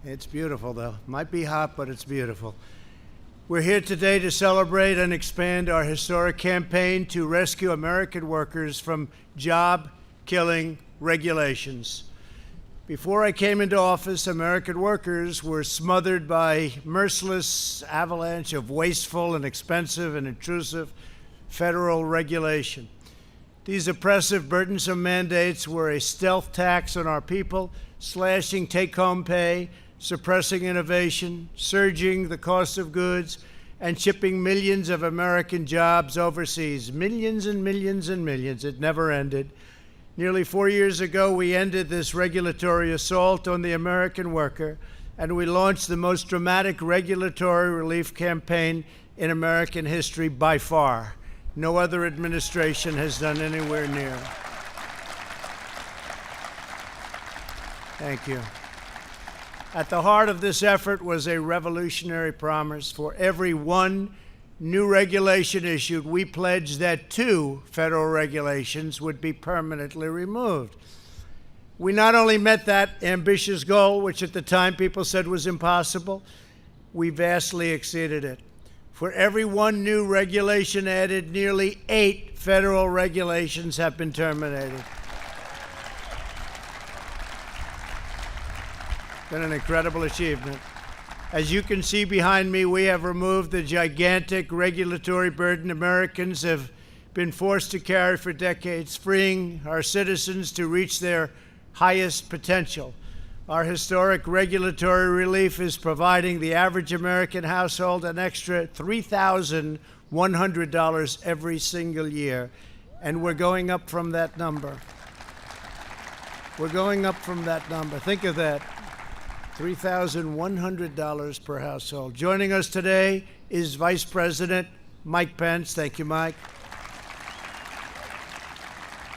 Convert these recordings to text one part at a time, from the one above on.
It's beautiful, though. Might be hot, but it's beautiful. We're here today to celebrate and expand our historic campaign to rescue American workers from job-killing regulations. Before I came into office, American workers were smothered by merciless avalanche of wasteful and expensive and intrusive federal regulation. These oppressive, burdensome mandates were a stealth tax on our people, slashing take-home pay, suppressing innovation, surging the cost of goods, and shipping millions of American jobs overseas. Millions and millions and millions. It never ended. Nearly 4 years ago, we ended this regulatory assault on the American worker, and we launched the most dramatic regulatory relief campaign in American history by far. No other administration has done anywhere near. Thank you. At the heart of this effort was a revolutionary promise. For every one new regulation issued, we pledged that 2 federal regulations would be permanently removed. We not only met that ambitious goal, which at the time people said was impossible, we vastly exceeded it. For every one new regulation added, nearly 8 federal regulations have been terminated. Been an incredible achievement. As you can see behind me, we have removed the gigantic regulatory burden Americans have been forced to carry for decades, freeing our citizens to reach their highest potential. Our historic regulatory relief is providing the average American household an extra $3,100 every single year, and we're going up from that number. We're going up from that number. Think of that. $3,100 per household. Joining us today is Vice President Mike Pence. Thank you, Mike.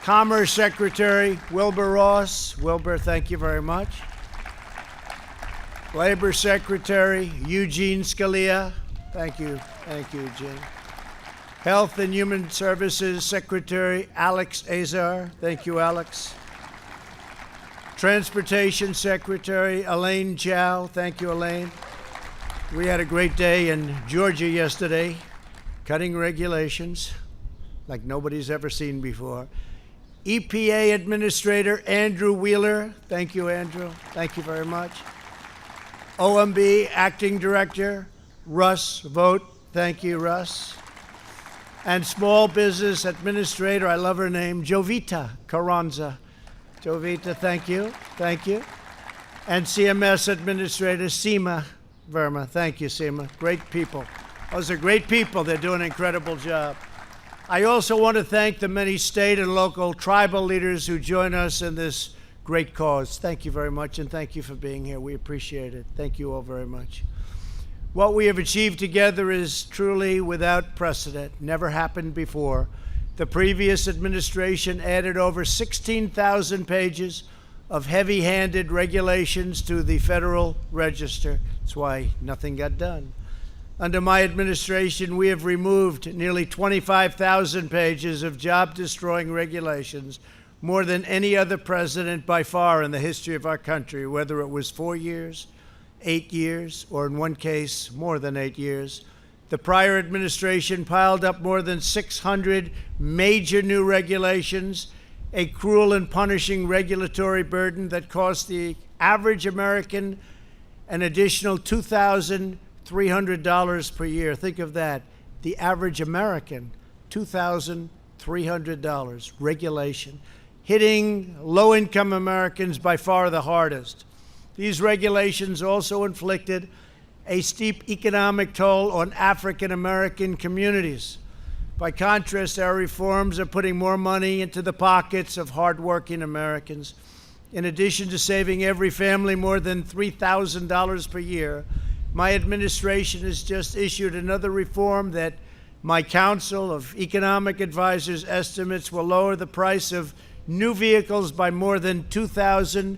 Commerce Secretary Wilbur Ross. Wilbur, thank you very much. Labor Secretary Eugene Scalia. Thank you. Thank you, Eugene. Health and Human Services Secretary Alex Azar. Thank you, Alex. Transportation Secretary Elaine Chao. Thank you, Elaine. We had a great day in Georgia yesterday, cutting regulations like nobody's ever seen before. EPA Administrator Andrew Wheeler. Thank you, Andrew. Thank you very much. OMB Acting Director Russ Vogt. Thank you, Russ. And Small Business Administrator, I love her name, Jovita Carranza. Jovita, thank you. Thank you. And CMS Administrator Seema Verma. Thank you, Seema. Great people. Those are great people. They're doing an incredible job. I also want to thank the many state and local tribal leaders who join us in this great cause. Thank you very much, and thank you for being here. We appreciate it. Thank you all very much. What we have achieved together is truly without precedent. Never happened before. The previous administration added over 16,000 pages of heavy-handed regulations to the Federal Register. That's why nothing got done. Under my administration, we have removed nearly 25,000 pages of job-destroying regulations, more than any other president by far in the history of our country, whether it was 4 years, 8 years, or in one case, more than 8 years. The prior administration piled up more than 600 major new regulations, a cruel and punishing regulatory burden that cost the average American an additional $2,300 per year. Think of that. The average American, $2,300 regulation, hitting low-income Americans by far the hardest. These regulations also inflicted a steep economic toll on African American communities. By contrast, our reforms are putting more money into the pockets of hardworking Americans. In addition to saving every family more than $3,000 per year, my administration has just issued another reform that my Council of Economic Advisors estimates will lower the price of new vehicles by more than $200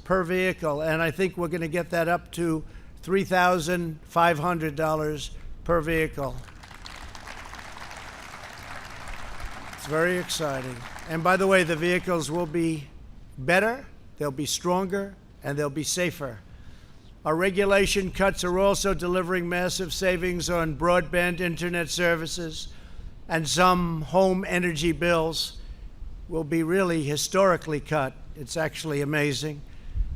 per vehicle, and I think we're going to get that up to $3,500 per vehicle. It's very exciting. And by the way, the vehicles will be better, they'll be stronger, and they'll be safer. Our regulation cuts are also delivering massive savings on broadband internet services, and some home energy bills will be really historically cut. It's actually amazing.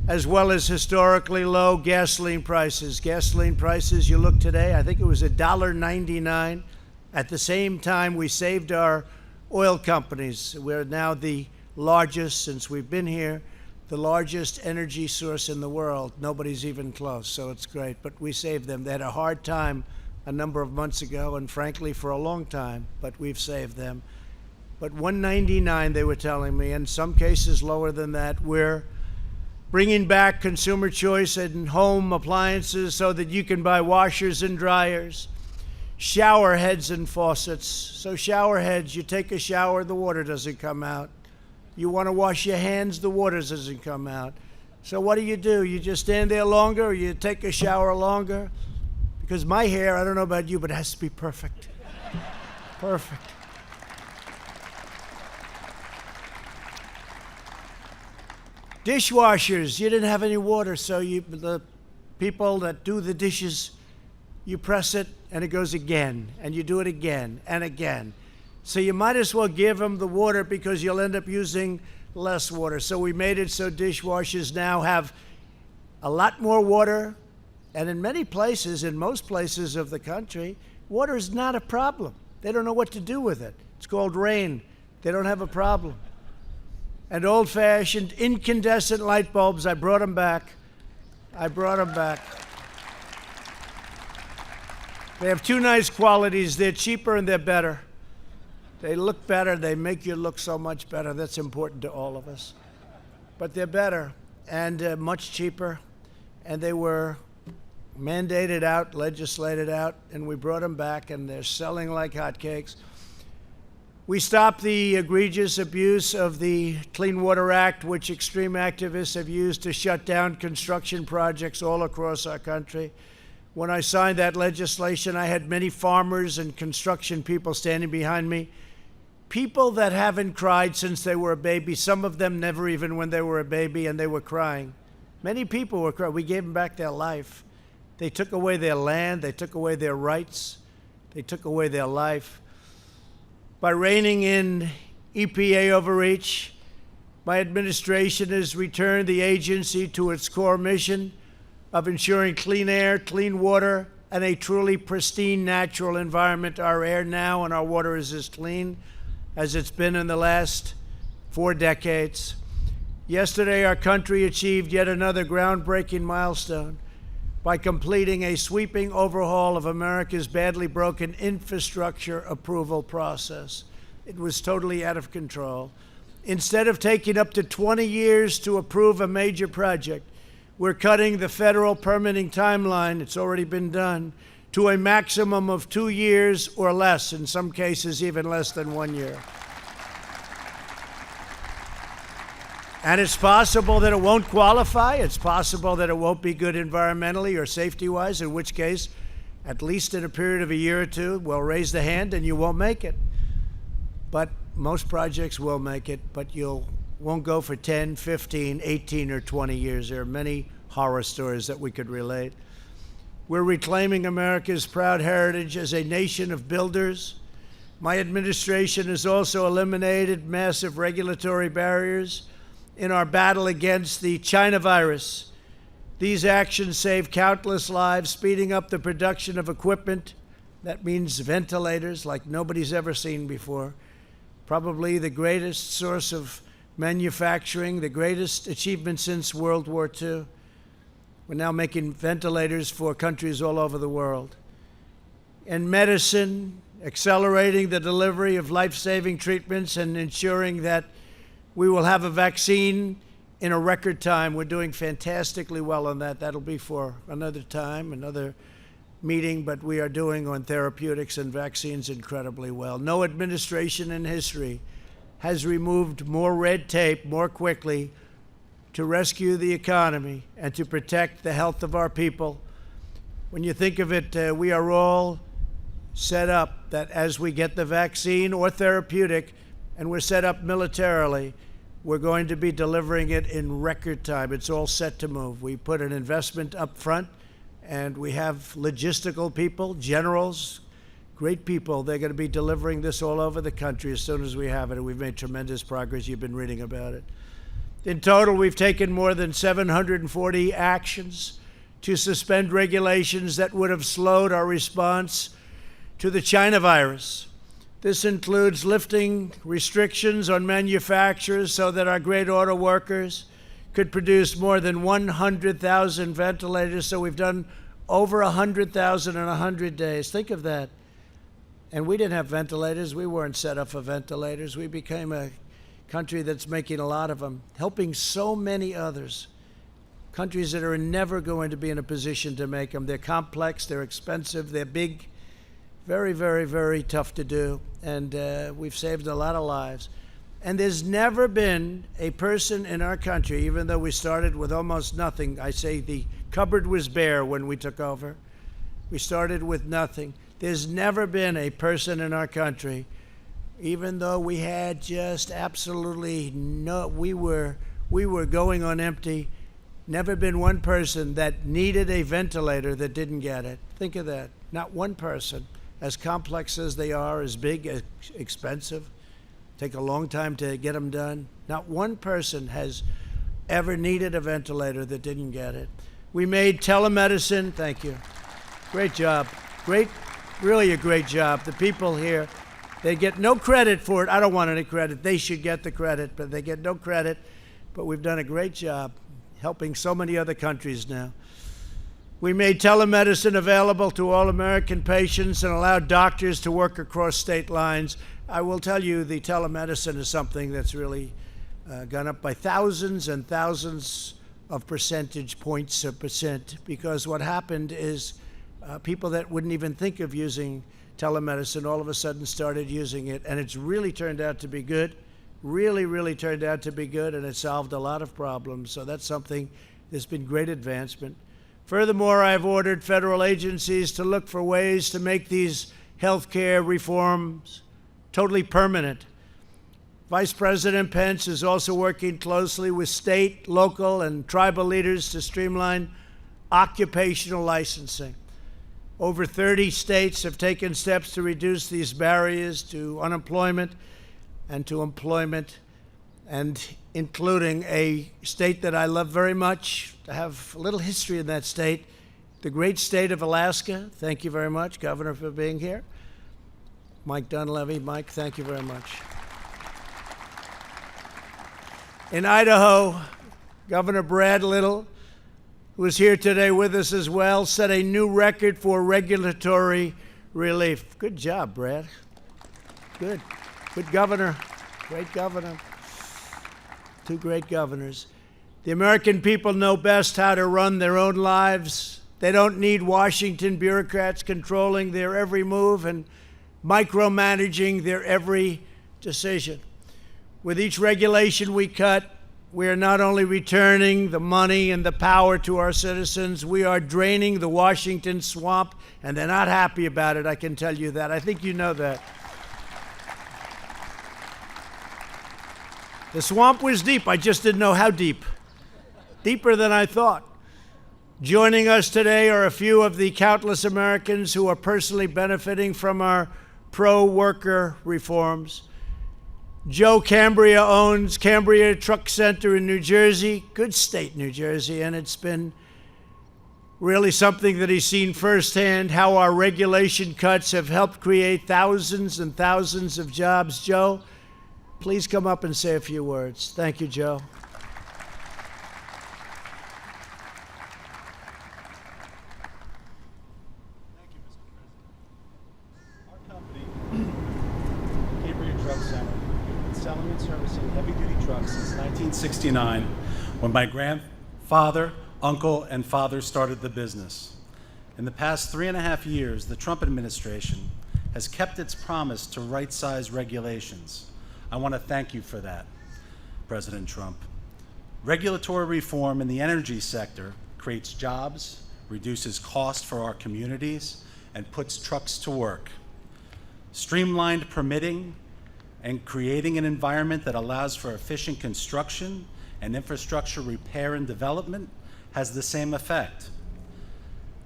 As well as historically low gasoline prices. Gasoline prices, you look today, I think it was $1.99. At the same time, we saved our oil companies. We're now the largest, since we've been here, the largest energy source in the world. Nobody's even close, so it's great. But we saved them. They had a hard time a number of months ago, and frankly, for a long time, but we've saved them. But $1.99, they were telling me, in some cases lower than that. We're bringing back consumer choice in home appliances so that you can buy washers and dryers, shower heads and faucets. So shower heads, you take a shower, the water doesn't come out. You want to wash your hands, the water doesn't come out. So what do? You just stand there longer, or you take a shower longer? Because my hair, I don't know about you, but it has to be perfect. Perfect. Dishwashers, you didn't have any water, so the people that do the dishes, you press it and it goes again, and you do it again and again. So you might as well give them the water because you'll end up using less water. So we made it so dishwashers now have a lot more water, and in many places, in most places of the country, water is not a problem. They don't know what to do with it. It's called rain. They don't have a problem. And old-fashioned incandescent light bulbs, I brought them back. They have two nice qualities. They're cheaper and they're better. They look better. They make you look so much better. That's important to all of us. But they're better and much cheaper. And they were mandated out, legislated out, and we brought them back, and they're selling like hotcakes. We stopped the egregious abuse of the Clean Water Act, which extreme activists have used to shut down construction projects all across our country. When I signed that legislation, I had many farmers and construction people standing behind me, people that haven't cried since they were a baby, some of them never even when they were a baby, and they were crying. Many people were crying. We gave them back their life. They took away their land. They took away their rights. They took away their life. By reining in EPA overreach, my administration has returned the agency to its core mission of ensuring clean air, clean water, and a truly pristine natural environment. Our air now and our water is as clean as it's been in the last 4 decades. Yesterday, our country achieved yet another groundbreaking milestone by completing a sweeping overhaul of America's badly broken infrastructure approval process. It was totally out of control. Instead of taking up to 20 years to approve a major project, we're cutting the federal permitting timeline, it's already been done, to a maximum of 2 years or less, in some cases even less than 1 year. And it's possible that it won't qualify. It's possible that it won't be good environmentally or safety-wise, in which case, at least in a period of a year or two, we'll raise the hand and you won't make it. But most projects will make it, but you won't go for 10, 15, 18, or 20 years. There are many horror stories that we could relate. We're reclaiming America's proud heritage as a nation of builders. My administration has also eliminated massive regulatory barriers in our battle against the China virus. These actions save countless lives, speeding up the production of equipment. That means ventilators like nobody's ever seen before. Probably the greatest source of manufacturing, the greatest achievement since World War II. We're now making ventilators for countries all over the world. In medicine, accelerating the delivery of life-saving treatments and ensuring that we will have a vaccine in a record time. We're doing fantastically well on that. That'll be for another time, another meeting, but we are doing on therapeutics and vaccines incredibly well. No administration in history has removed more red tape more quickly to rescue the economy and to protect the health of our people. When you think of it, we are all set up that as we get the vaccine or therapeutic, and we're set up militarily, We're going to be delivering it in record time. It's all set to move. We put an investment up front, and we have logistical people, generals, great people. They're going to be delivering this all over the country as soon as we have it, and we've made tremendous progress. You've been reading about it. In total, we've taken more than 740 actions to suspend regulations that would have slowed our response to the China virus. This includes lifting restrictions on manufacturers so that our great auto workers could produce more than 100,000 ventilators. So we've done over 100,000 in 100 days. Think of that. And we didn't have ventilators. We weren't set up for ventilators. We became a country that's making a lot of them, helping so many others. Countries that are never going to be in a position to make them. They're complex, they're expensive, they're big, very, very, very tough to do. And we've saved a lot of lives. And there's never been a person in our country, even though we started with almost nothing. I say the cupboard was bare when we took over. We started with nothing. There's never been a person in our country, even though we had just absolutely no, we were going on empty, never been one person that needed a ventilator that didn't get it. Think of that. Not one person. As complex as they are, as big, as expensive, take a long time to get them done. Not one person has ever needed a ventilator that didn't get it. We made telemedicine, thank you. Great job. Great, really a great job. The people here, they get no credit for it. I don't want any credit. They should get the credit, but they get no credit. But we've done a great job helping so many other countries now. We made telemedicine available to all American patients and allowed doctors to work across state lines. I will tell you, the telemedicine is something that's really gone up by thousands and thousands of percentage points of percent, because what happened is people that wouldn't even think of using telemedicine all of a sudden started using it, and it's really turned out to be good. Really, really turned out to be good, and it solved a lot of problems. So that's something, there's been great advancement. Furthermore, I've ordered federal agencies to look for ways to make these healthcare reforms totally permanent. Vice President Pence is also working closely with state, local, and tribal leaders to streamline occupational licensing. Over 30 states have taken steps to reduce these barriers to unemployment and to employment, and including a state that I love very much. I have a little history in that state, the great state of Alaska. Thank you very much, Governor, for being here. Mike Dunleavy. Mike, thank you very much. In Idaho, Governor Brad Little, who is here today with us as well, set a new record for regulatory relief. Good job, Brad. Good. Good governor. Great governor. Two great governors. The American people know best how to run their own lives. They don't need Washington bureaucrats controlling their every move and micromanaging their every decision. With each regulation we cut, we are not only returning the money and the power to our citizens, we are draining the Washington swamp, and they're not happy about it, I can tell you that. I think you know that. The swamp was deep, I just didn't know how deep. Deeper than I thought. Joining us today are a few of the countless Americans who are personally benefiting from our pro-worker reforms. Joe Cambria owns Cambria Truck Center in New Jersey, good state, New Jersey, and it's been really something that he's seen firsthand, how our regulation cuts have helped create thousands and thousands of jobs. Joe, please come up and say a few words. Thank you, Joe. Thank you, Mr. President. Our company, Cambria Truck Center, has been selling and servicing heavy-duty trucks since 1969, when my grandfather, uncle, and father started the business. In the past 3.5 years, the Trump administration has kept its promise to right-size regulations. I want to thank you for that, President Trump. Regulatory reform in the energy sector creates jobs, reduces costs for our communities, and puts trucks to work. Streamlined permitting and creating an environment that allows for efficient construction and infrastructure repair and development has the same effect.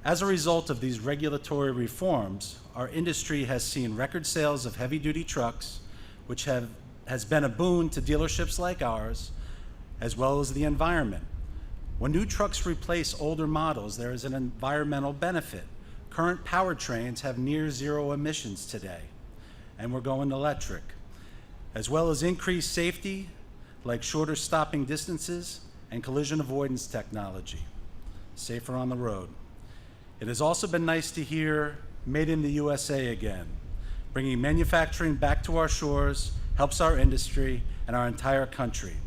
As a result of these regulatory reforms, our industry has seen record sales of heavy-duty trucks, which has been a boon to dealerships like ours, as well as the environment. When new trucks replace older models, there is an environmental benefit. Current powertrains have near zero emissions today, and we're going electric, as well as increased safety, like shorter stopping distances and collision avoidance technology, safer on the road. It has also been nice to hear "Made in the USA" again. Bringing manufacturing back to our shores helps our industry and our entire country.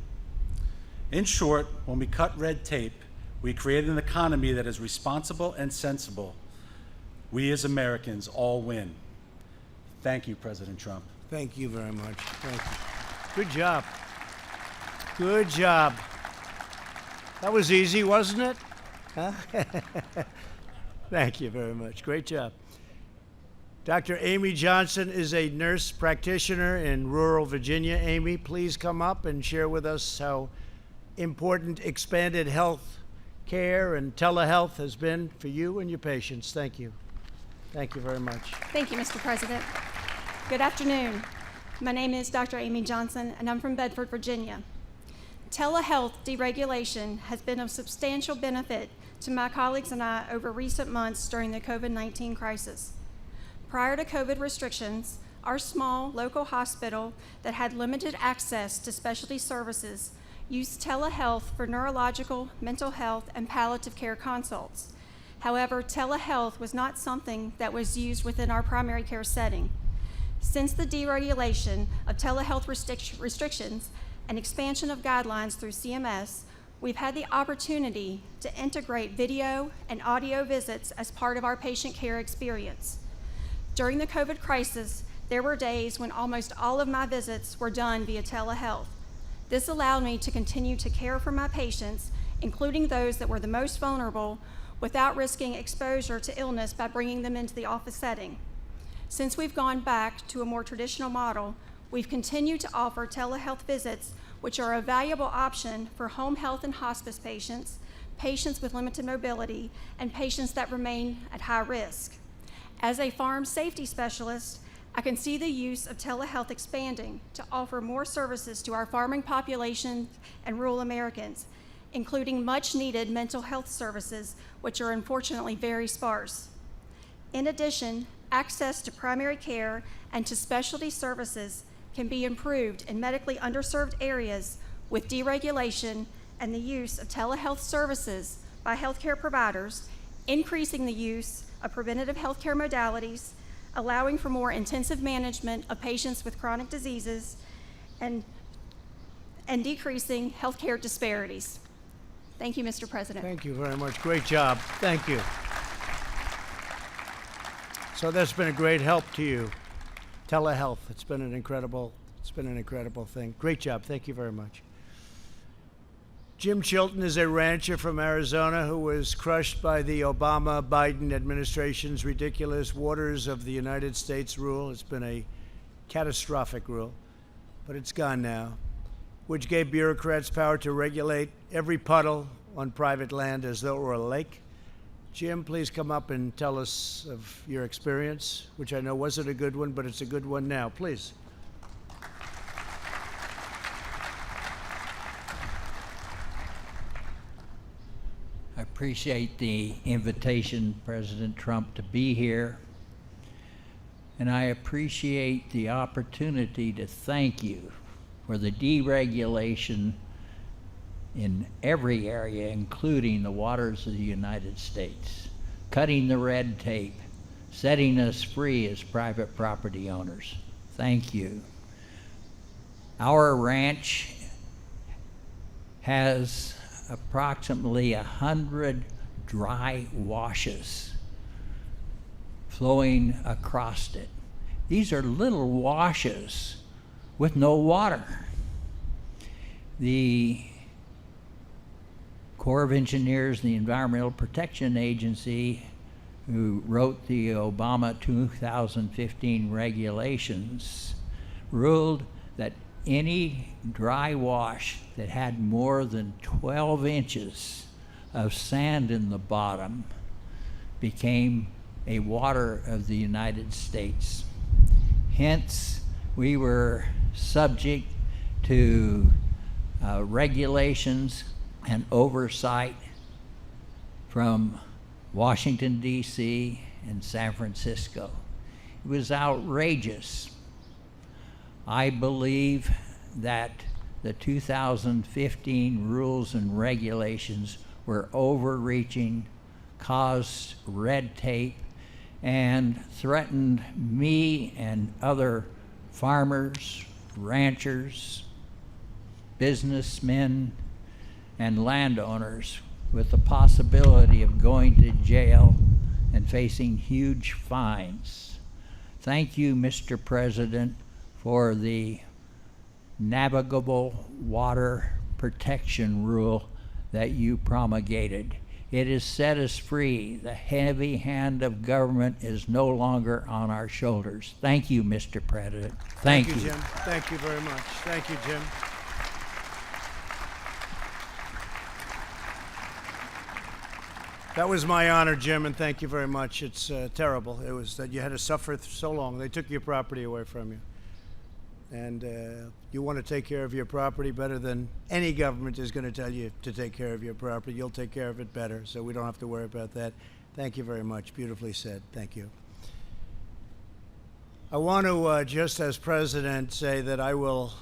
In short, when we cut red tape, we create an economy that is responsible and sensible. We as Americans all win. Thank you, President Trump. Thank you very much. Thank you. Good job. Good job. That was easy, wasn't it? Huh? Thank you very much. Great job. Dr. Amy Johnson is a nurse practitioner in rural Virginia. Amy, please come up and share with us how important expanded health care and telehealth has been for you and your patients. Thank you. Thank you very much. Thank you, Mr. President. Good afternoon. My name is Dr. Amy Johnson, and I'm from Bedford, Virginia. Telehealth deregulation has been of substantial benefit to my colleagues and I over recent months during the COVID-19 crisis. Prior to COVID restrictions, our small local hospital that had limited access to specialty services used telehealth for neurological, mental health, and palliative care consults. However, telehealth was not something that was used within our primary care setting. Since the deregulation of telehealth restrictions and expansion of guidelines through CMS, we've had the opportunity to integrate video and audio visits as part of our patient care experience. During the COVID crisis, there were days when almost all of my visits were done via telehealth. This allowed me to continue to care for my patients, including those that were the most vulnerable, without risking exposure to illness by bringing them into the office setting. Since we've gone back to a more traditional model, we've continued to offer telehealth visits, which are a valuable option for home health and hospice patients, patients with limited mobility, and patients that remain at high risk. As a farm safety specialist, I can see the use of telehealth expanding to offer more services to our farming population and rural Americans, including much-needed mental health services, which are unfortunately very sparse. In addition, access to primary care and to specialty services can be improved in medically underserved areas with deregulation and the use of telehealth services by healthcare providers, increasing the use of preventative healthcare modalities, allowing for more intensive management of patients with chronic diseases, and decreasing healthcare disparities. Thank you, Mr. President. Thank you very much. Great job. Thank you. So that's been a great help to you. Telehealth, it's been an incredible thing. Great job. Thank you very much. Jim Chilton is a rancher from Arizona who was crushed by the Obama-Biden administration's ridiculous Waters of the United States rule. It's been a catastrophic rule, but it's gone now, which gave bureaucrats power to regulate every puddle on private land as though it were a lake. Jim, please come up and tell us of your experience, which I know wasn't a good one, but it's a good one now. Please. I appreciate the invitation, President Trump, to be here. And I appreciate the opportunity to thank you for the deregulation in every area, including the waters of the United States, cutting the red tape, setting us free as private property owners. Thank you. Our ranch has approximately 100 dry washes flowing across it. These are little washes with no water. The Corps of Engineers and the Environmental Protection Agency, who wrote the Obama 2015 regulations, ruled that any dry wash that had more than 12 inches of sand in the bottom became a water of the United States. Hence, we were subject to regulations and oversight from Washington, D.C. and San Francisco. It was outrageous. I believe that the 2015 rules and regulations were overreaching, caused red tape, and threatened me and other farmers, ranchers, businessmen, and landowners with the possibility of going to jail and facing huge fines. Thank you, Mr. President, for the navigable water protection rule that you promulgated. It has set us free. The heavy hand of government is no longer on our shoulders. Thank you, Mr. President. Thank you. Jim. Thank you very much. Thank you, Jim. That was my honor, Jim, and thank you very much. It's terrible. It was that you had to suffer so long. They took your property away from you. And you want to take care of your property better than any government is going to tell you to take care of your property. You'll take care of it better, so we don't have to worry about that. Thank you very much. Beautifully said. Thank you. I want to, just as president, say that I will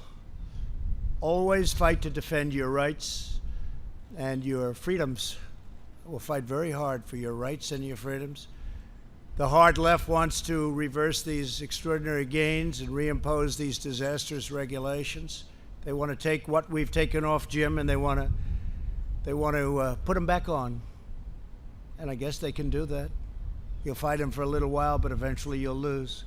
always fight to defend your rights and your freedoms. I will fight very hard for your rights and your freedoms. The hard left wants to reverse these extraordinary gains and reimpose these disastrous regulations. They want to take what we've taken off, Jim, and they want to put them back on. And I guess they can do that. You'll fight them for a little while, but eventually you'll lose.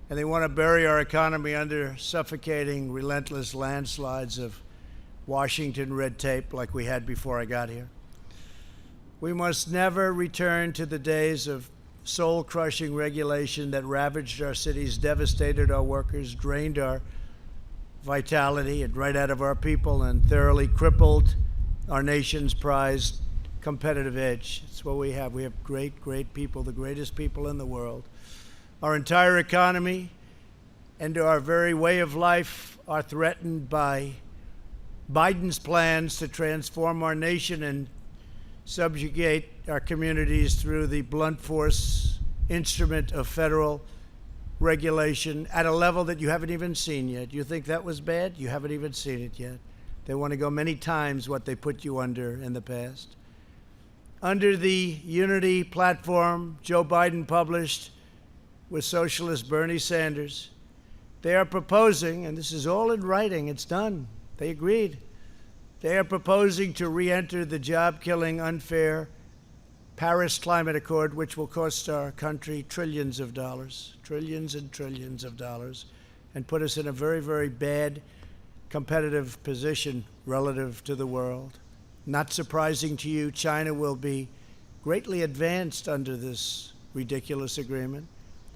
And they want to bury our economy under suffocating, relentless landslides of Washington red tape like we had before I got here. We must never return to the days of soul-crushing regulation that ravaged our cities, devastated our workers, drained our vitality and right out of our people, and thoroughly crippled our nation's prized competitive edge. It's what we have. We have great, great people, the greatest people in the world. Our entire economy and our very way of life are threatened by Biden's plans to transform our nation and subjugate our communities through the blunt force instrument of federal regulation at a level that you haven't even seen yet. You think that was bad? You haven't even seen it yet. They want to go many times what they put you under in the past. Under the unity platform Joe Biden published with socialist Bernie Sanders, they are proposing, and this is all in writing, it's done, they agreed. They are proposing to re-enter the job-killing, unfair Paris Climate Accord, which will cost our country trillions of dollars, trillions and trillions of dollars, and put us in a very, very bad competitive position relative to the world. Not surprising to you, China will be greatly advanced under this ridiculous agreement.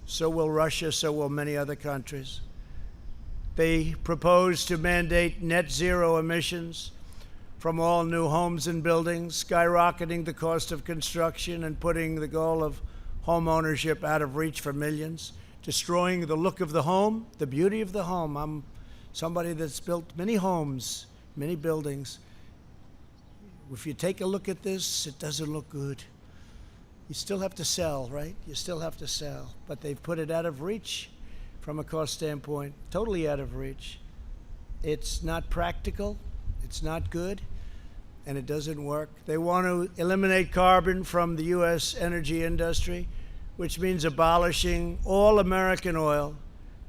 So will Russia, so will many other countries. They propose to mandate net zero emissions from all new homes and buildings, skyrocketing the cost of construction and putting the goal of home ownership out of reach for millions, destroying the look of the home, the beauty of the home. I'm somebody that's built many homes, many buildings. If you take a look at this, it doesn't look good. You still have to sell, right? You still have to sell. But they've put it out of reach from a cost standpoint, totally out of reach. It's not practical, it's not good, and it doesn't work. They want to eliminate carbon from the U.S. energy industry, which means abolishing all American oil,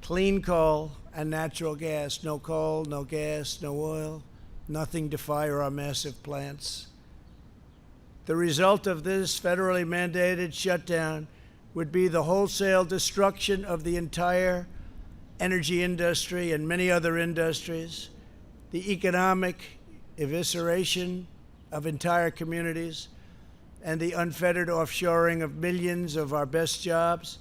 clean coal, and natural gas. No coal, no gas, no oil, nothing to fire our massive plants. The result of this federally mandated shutdown would be the wholesale destruction of the entire energy industry and many other industries, the economic evisceration of entire communities, and the unfettered offshoring of millions of our best jobs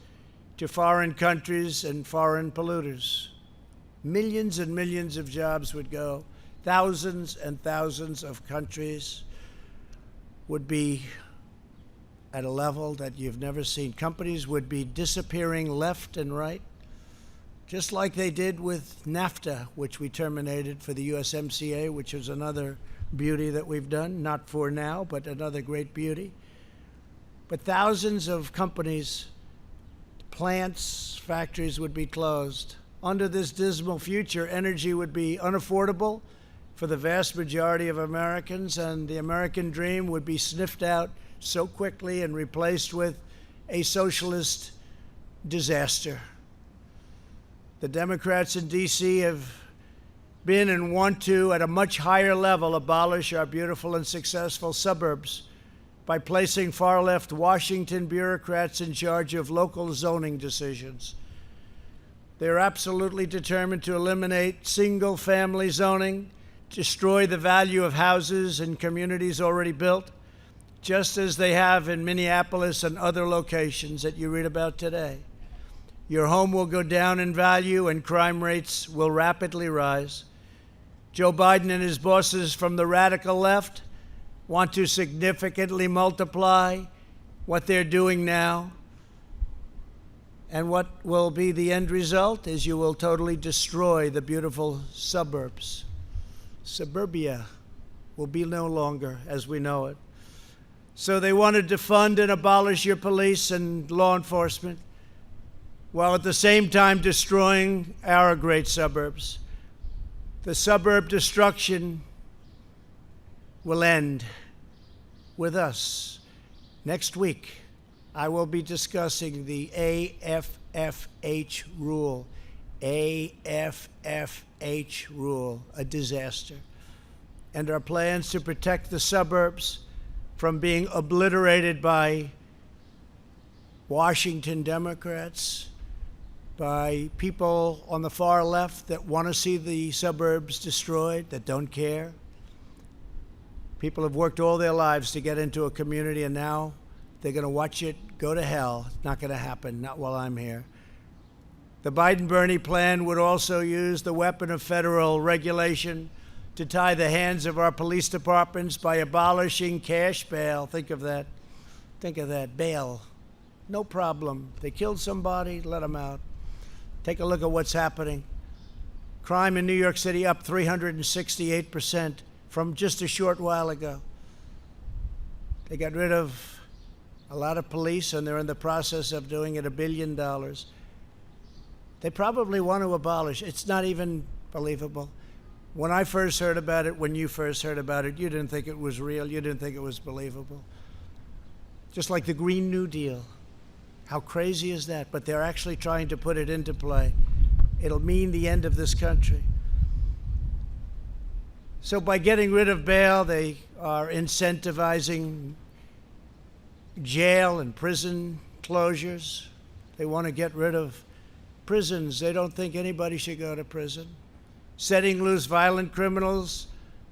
to foreign countries and foreign polluters. Millions and millions of jobs would go. Thousands and thousands of countries would be at a level that you've never seen. Companies would be disappearing left and right, just like they did with NAFTA, which we terminated for the USMCA, which is another beauty that we've done, not for now, but another great beauty. But thousands of companies, plants, factories would be closed. Under this dismal future, energy would be unaffordable for the vast majority of Americans, and the American dream would be sniffed out so quickly and replaced with a socialist disaster. The Democrats in D.C. have been and want to, at a much higher level, abolish our beautiful and successful suburbs by placing far-left Washington bureaucrats in charge of local zoning decisions. They're absolutely determined to eliminate single-family zoning, destroy the value of houses in communities already built, just as they have in Minneapolis and other locations that you read about today. Your home will go down in value and crime rates will rapidly rise. Joe Biden and his bosses from the radical left want to significantly multiply what they're doing now. And what will be the end result is you will totally destroy the beautiful suburbs. Suburbia will be no longer as we know it. So they wanted to defund and abolish your police and law enforcement, while at the same time destroying our great suburbs. The suburb destruction will end with us. Next week, I will be discussing the AFFH rule. AFFH rule, a disaster. And our plans to protect the suburbs from being obliterated by Washington Democrats, by people on the far left that want to see the suburbs destroyed, that don't care. People have worked all their lives to get into a community, and now they're going to watch it go to hell. It's not going to happen, not while I'm here. The Biden-Bernie plan would also use the weapon of federal regulation to tie the hands of our police departments by abolishing cash bail. Think of that. Think of that. Bail. No problem. They killed somebody, let them out. Take a look at what's happening. Crime in New York City up 368% from just a short while ago. They got rid of a lot of police, and they're in the process of doing it $1 billion. They probably want to abolish. It's not even believable. When I first heard about it, when you first heard about it, you didn't think it was real. You didn't think it was believable. Just like the Green New Deal. How crazy is that? But they're actually trying to put it into play. It'll mean the end of this country. So by getting rid of bail, they are incentivizing jail and prison closures. They want to get rid of prisons. They don't think anybody should go to prison. Setting loose violent criminals,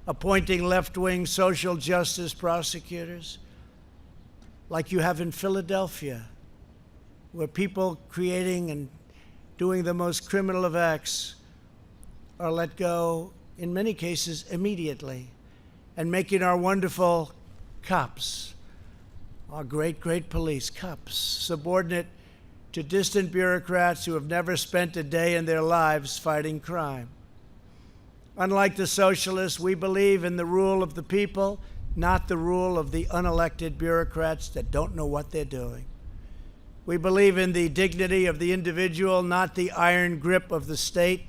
appointing left-wing social justice prosecutors, like you have in Philadelphia, where people creating and doing the most criminal of acts are let go, in many cases, immediately, and making our wonderful cops, our great, great police, cops, subordinate to distant bureaucrats who have never spent a day in their lives fighting crime. Unlike the socialists, we believe in the rule of the people, not the rule of the unelected bureaucrats that don't know what they're doing. We believe in the dignity of the individual, not the iron grip of the state.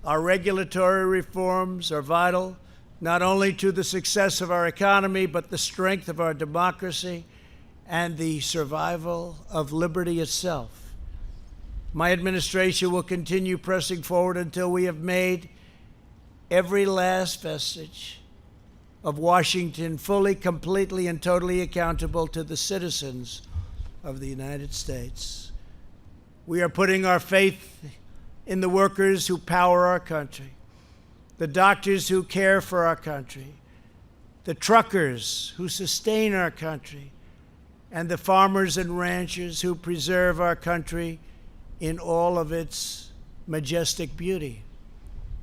Our regulatory reforms are vital, not only to the success of our economy, but the strength of our democracy and the survival of liberty itself. My administration will continue pressing forward until we have made every last vestige of Washington fully, completely, and totally accountable to the citizens of the United States. We are putting our faith in the workers who power our country, the doctors who care for our country, the truckers who sustain our country, and the farmers and ranchers who preserve our country in all of its majestic beauty.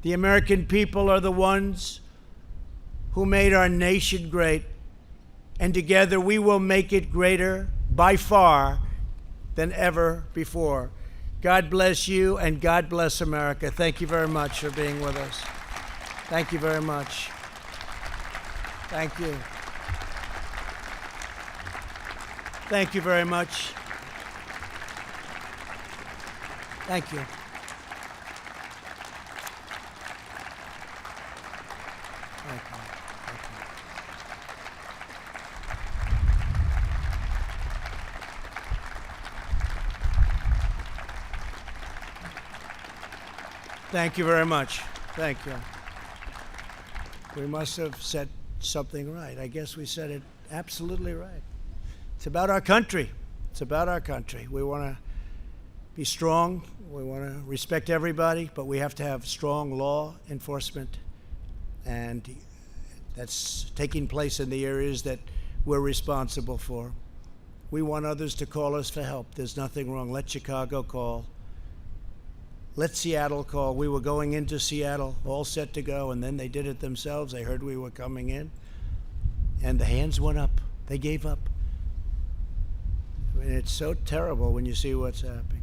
The American people are the ones who made our nation great, and together we will make it greater by far than ever before. God bless you, and God bless America. Thank you very much for being with us. Thank you very much. Thank you. Thank you very much. Thank you. Thank you. Thank you very much. Thank you. We must have said something right. I guess we said it absolutely right. It's about our country. It's about our country. We want to be strong. We want to respect everybody, but we have to have strong law enforcement, and that's taking place in the areas that we're responsible for. We want others to call us for help. There's nothing wrong. Let Chicago call. Let Seattle call. We were going into Seattle, all set to go, and then they did it themselves. They heard we were coming in, and the hands went up. They gave up. I mean, it's so terrible when you see what's happening.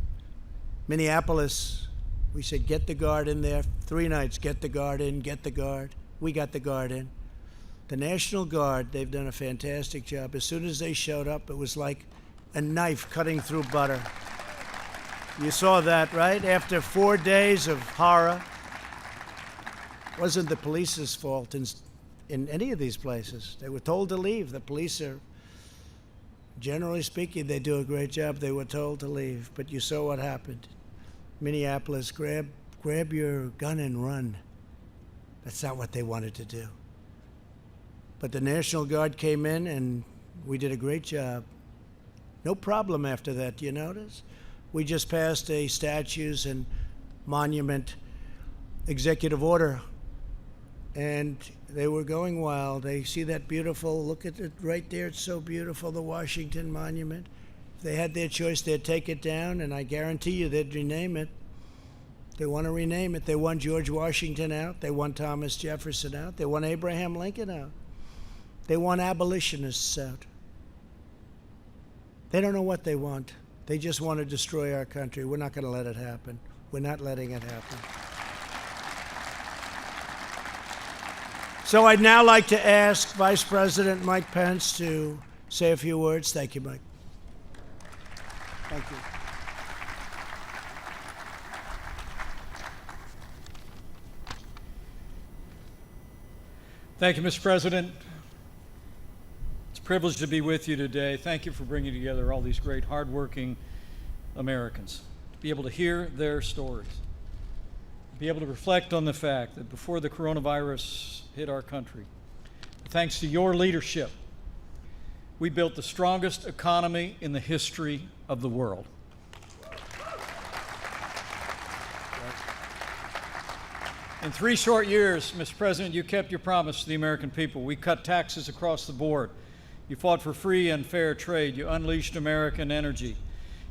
Minneapolis, we said, get the guard in there. 3 nights, get the guard in, get the guard. We got the guard in. The National Guard, they've done a fantastic job. As soon as they showed up, it was like a knife cutting through butter. You saw that, right? After 4 days of horror. It wasn't the police's fault in any of these places. They were told to leave. The police are, generally speaking, they do a great job. They were told to leave. But you saw what happened. Minneapolis, grab your gun and run. That's not what they wanted to do. But the National Guard came in, and we did a great job. No problem after that, do you notice? We just passed a statues and monument executive order, and they were going wild. They see that beautiful, look at it right there, it's so beautiful, the Washington Monument. If they had their choice, they'd take it down, and I guarantee you they'd rename it. They want to rename it. They want George Washington out. They want Thomas Jefferson out. They want Abraham Lincoln out. They want abolitionists out. They don't know what they want. They just want to destroy our country. We're not going to let it happen. We're not letting it happen. So I'd now like to ask Vice President Mike Pence to say a few words. Thank you, Mike. Thank you. Thank you, Mr. President. It's a privilege to be with you today. Thank you for bringing together all these great, hardworking Americans, to be able to hear their stories, be able to reflect on the fact that before the coronavirus hit our country, thanks to your leadership, we built the strongest economy in the history of the world. In 3 short years, Mr. President, you kept your promise to the American people. We cut taxes across the board. You fought for free and fair trade. You unleashed American energy.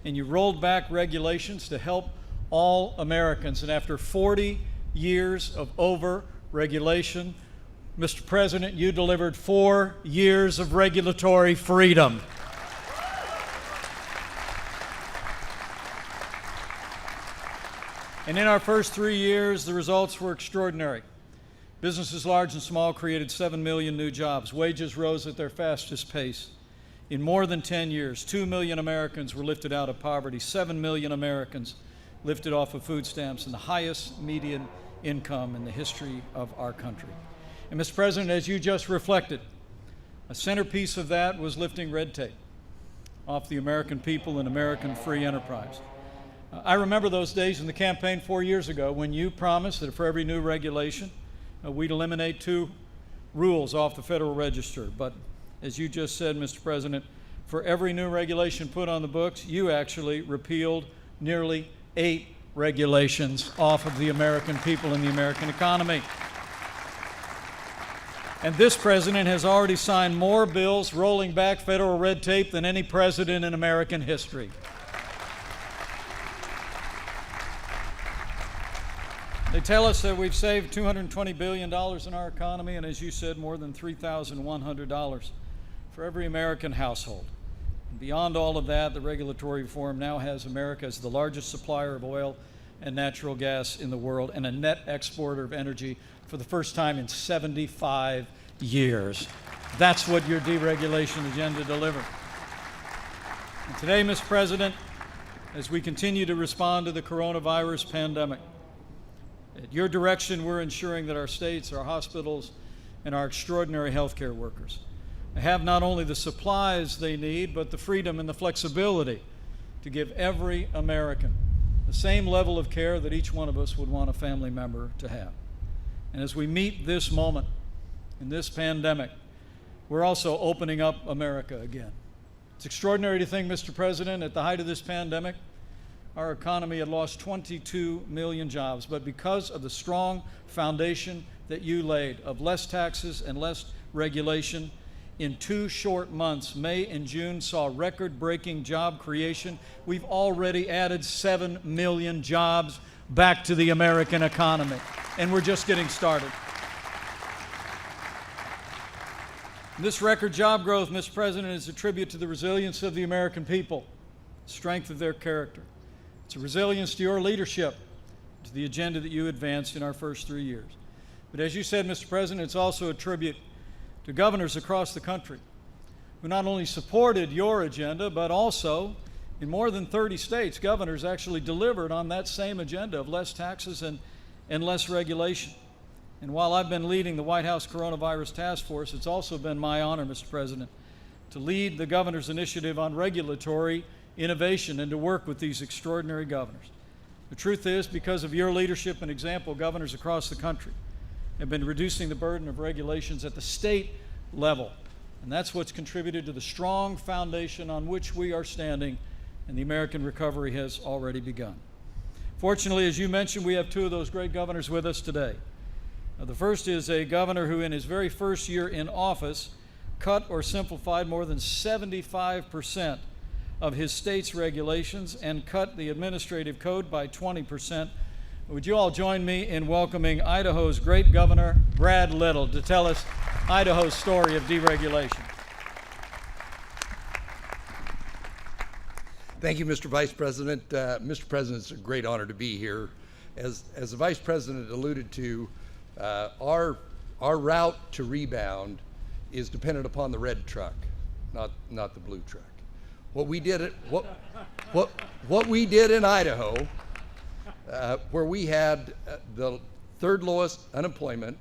And you rolled back regulations to help all Americans. And after 40 years of over-regulation, Mr. President, you delivered 4 years of regulatory freedom. And in our first 3 years, the results were extraordinary. Businesses large and small created 7 million new jobs. Wages rose at their fastest pace. In more than 10 years, 2 million Americans were lifted out of poverty, 7 million Americans lifted off of food stamps, and the highest median income in the history of our country. And Mr. President, as you just reflected, a centerpiece of that was lifting red tape off the American people and American free enterprise. I remember those days in the campaign 4 years ago when you promised that for every new regulation, we'd eliminate 2 rules off the Federal Register. But as you just said, Mr. President, for every new regulation put on the books, you actually repealed nearly 8 regulations off of the American people and the American economy. And this president has already signed more bills rolling back federal red tape than any president in American history. They tell us that we've saved $220 billion in our economy, and as you said, more than $3,100 for every American household. And beyond all of that, the regulatory reform now has America as the largest supplier of oil and natural gas in the world and a net exporter of energy for the first time in 75 years. That's what your deregulation agenda delivered. And today, Mr. President, as we continue to respond to the coronavirus pandemic, at your direction, we're ensuring that our states, our hospitals, and our extraordinary healthcare workers have not only the supplies they need, but the freedom and the flexibility to give every American the same level of care that each one of us would want a family member to have. And as we meet this moment in this pandemic, we're also opening up America again. It's extraordinary to think, Mr. President, at the height of this pandemic, our economy had lost 22 million jobs, but because of the strong foundation that you laid of less taxes and less regulation, in 2 short months, May and June saw record-breaking job creation. We've already added 7 million jobs back to the American economy, and we're just getting started. This record job growth, Mr. President, is a tribute to the resilience of the American people, the strength of their character. It's a resilience to your leadership, to the agenda that you advanced in our first 3 years. But as you said, Mr. President, it's also a tribute to governors across the country who not only supported your agenda, but also in more than 30 states, governors actually delivered on that same agenda of less taxes and less regulation. And while I've been leading the White House Coronavirus Task Force, it's also been my honor, Mr. President, to lead the governor's initiative on regulatory innovation and to work with these extraordinary governors. The truth is, because of your leadership and example, governors across the country have been reducing the burden of regulations at the state level. And that's what's contributed to the strong foundation on which we are standing, and the American recovery has already begun. Fortunately, as you mentioned, we have 2 of those great governors with us today. The first is a governor who in his very first year in office cut or simplified more than 75% of his state's regulations and cut the administrative code by 20%. Would you all join me in welcoming Idaho's great governor, Brad Little, to tell us Idaho's story of deregulation. Thank you, Mr. Vice President. Mr. President, it's a great honor to be here. As the Vice President alluded to, our route to rebound is dependent upon the red truck, not the blue truck. What we did in Idaho, where we had the 3rd lowest unemployment,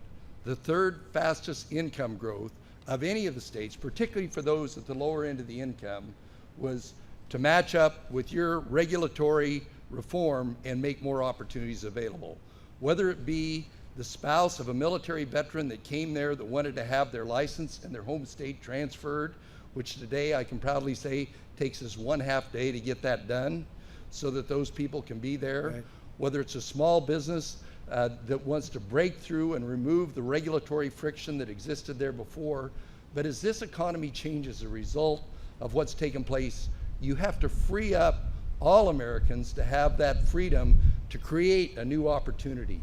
the 3rd fastest income growth of any of the states, particularly for those at the lower end of the income, was to match up with your regulatory reform and make more opportunities available. Whether it be the spouse of a military veteran that came there that wanted to have their license and their home state transferred, which today I can proudly say takes us 1/2 day to get that done so that those people can be there. Right. Whether it's a small business that wants to break through and remove the regulatory friction that existed there before. But as this economy changes as a result of what's taken place, you have to free up all Americans to have that freedom to create a new opportunity.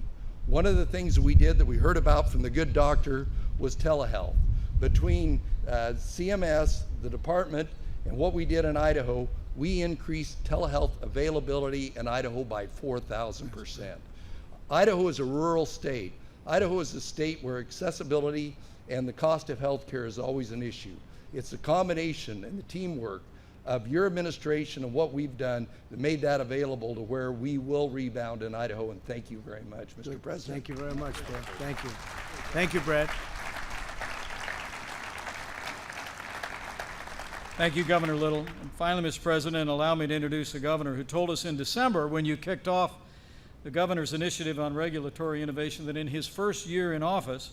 One of the things that we did that we heard about from the good doctor was telehealth. Between CMS, the department, and what we did in Idaho, we increased telehealth availability in Idaho by 4,000%. Idaho is a rural state. Idaho is a state where accessibility and the cost of health care is always an issue. It's the combination and the teamwork of your administration and what we've done that made that available to where we will rebound in Idaho, and thank you very much, Mr. President. Thank you very much, Brad. Thank you. Thank you, Brad. Thank you, Governor Little. And finally, Mr. President, allow me to introduce the governor who told us in December when you kicked off the governor's initiative on regulatory innovation that in his first year in office,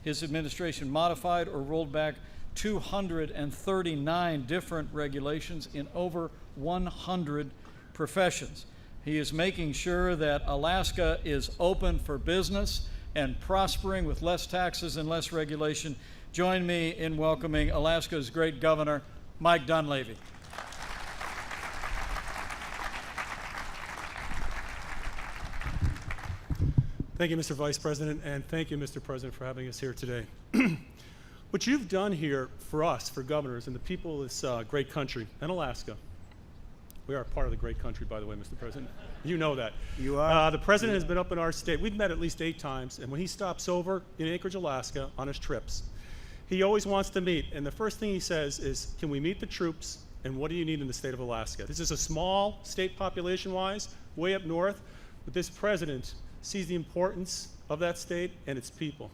his administration modified or rolled back 239 different regulations in over 100 professions. He is making sure that Alaska is open for business and prospering with less taxes and less regulation. Join me in welcoming Alaska's great governor, Mike Dunleavy. Thank you, Mr. Vice President, and thank you, Mr. President, for having us here today. What you've done here for us, for governors and the people of this great country, and Alaska, we are part of the great country, by the way, Mr. President. You know that. You are. The President has been up in our state. We've met at least 8 times, and when he stops over in Anchorage, Alaska on his trips, he always wants to meet, and the first thing he says is, can we meet the troops, and what do you need in the state of Alaska? This is a small state population-wise, way up north, but this President sees the importance of that state and its people.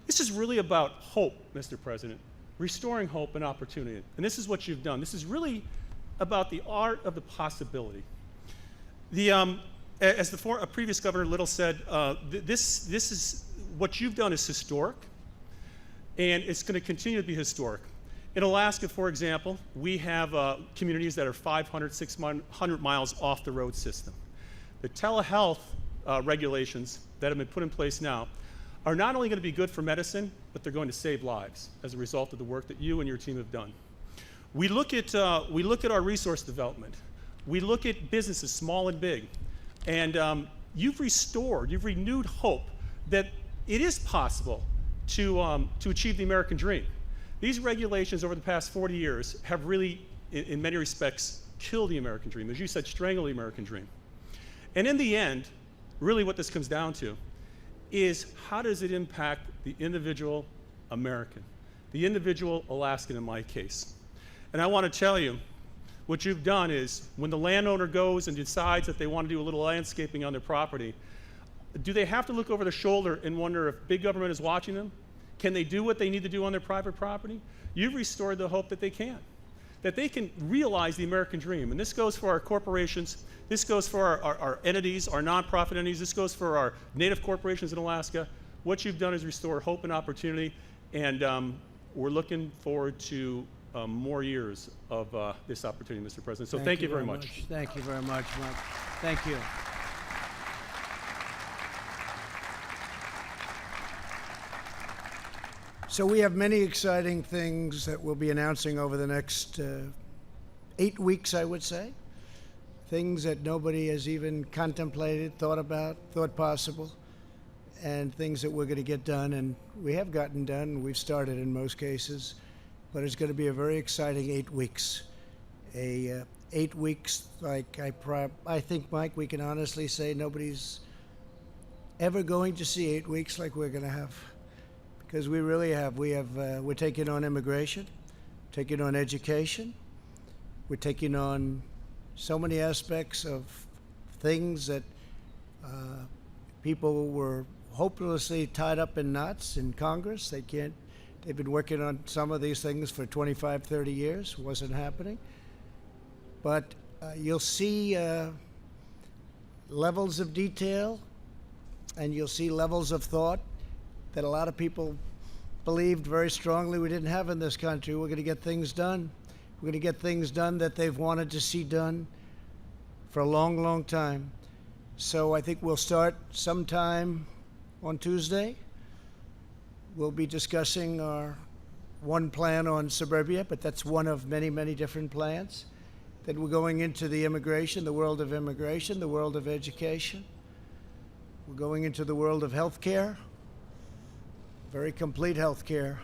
This is really about hope, Mr. President, restoring hope and opportunity. And this is what you've done. This is really about the art of the possibility. As a previous Governor Little said, this is what you've done is historic, and it's going to continue to be historic. In Alaska, for example, we have communities that are 500, 600 miles off the road system. The telehealth regulations that have been put in place now are not only going to be good for medicine, but they're going to save lives as a result of the work that you and your team have done. We look at our resource development. We look at businesses, small and big, and you've renewed hope that it is possible to achieve the American dream. These regulations over the past 40 years have really, in many respects, killed the American dream. As you said, strangled the American dream. And in the end, really what this comes down to is how does it impact the individual American, the individual Alaskan in my case. And I want to tell you, what you've done is when the landowner goes and decides that they want to do a little landscaping on their property, do they have to look over their shoulder and wonder if big government is watching them? Can they do what they need to do on their private property? You've restored the hope that they can realize the American dream. And this goes for our corporations, this goes for our entities, our nonprofit entities, this goes for our native corporations in Alaska. What you've done is restore hope and opportunity, and we're looking forward to more years of this opportunity, Mr. President. So thank you very much. Thank you very much, Mike. Thank you. So we have many exciting things that we'll be announcing over the next 8 weeks, I would say. Things that nobody has even contemplated, thought possible, and things that we're going to get done, and we have gotten done. We've started in most cases, but it's going to be a very exciting 8 weeks. 8 weeks, like I think, Mike, we can honestly say nobody's ever going to see 8 weeks like we're going to have. Because we really have. We're taking on immigration, taking on education. We're taking on so many aspects of things that people were hopelessly tied up in knots in Congress. They've been working on some of these things for 25, 30 years. Wasn't happening. But you'll see levels of detail, and you'll see levels of thought that a lot of people believed very strongly we didn't have in this country. We're going to get things done. We're going to get things done that they've wanted to see done for a long, long time. So I think we'll start sometime on Tuesday. We'll be discussing our one plan on suburbia, but that's one of many, many different plans. Then we're going into the immigration, the world of immigration, the world of education. We're going into the world of healthcare. Very complete health care,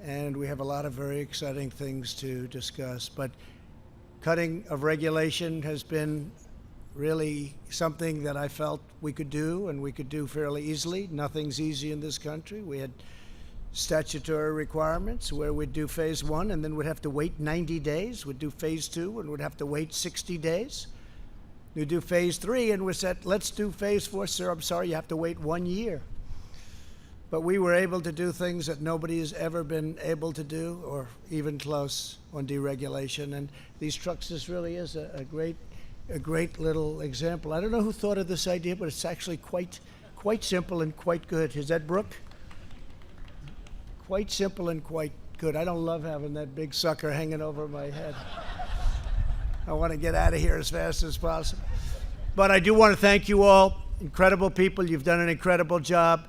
and we have a lot of very exciting things to discuss. But cutting of regulation has been really something that I felt we could do, and we could do fairly easily. Nothing's easy in this country. We had statutory requirements where we'd do phase 1 and then we'd have to wait 90 days. We'd do phase 2 and we'd have to wait 60 days. We'd do phase 3 and we said, let's do phase 4. Sir, I'm sorry, you have to wait 1 year. But we were able to do things that nobody has ever been able to do, or even close, on deregulation. And these trucks, this really is a great little example. I don't know who thought of this idea, but it's actually quite simple and quite good. Is that Brooke? Quite simple and quite good. I don't love having that big sucker hanging over my head. I want to get out of here as fast as possible. But I do want to thank you all. Incredible people. You've done an incredible job.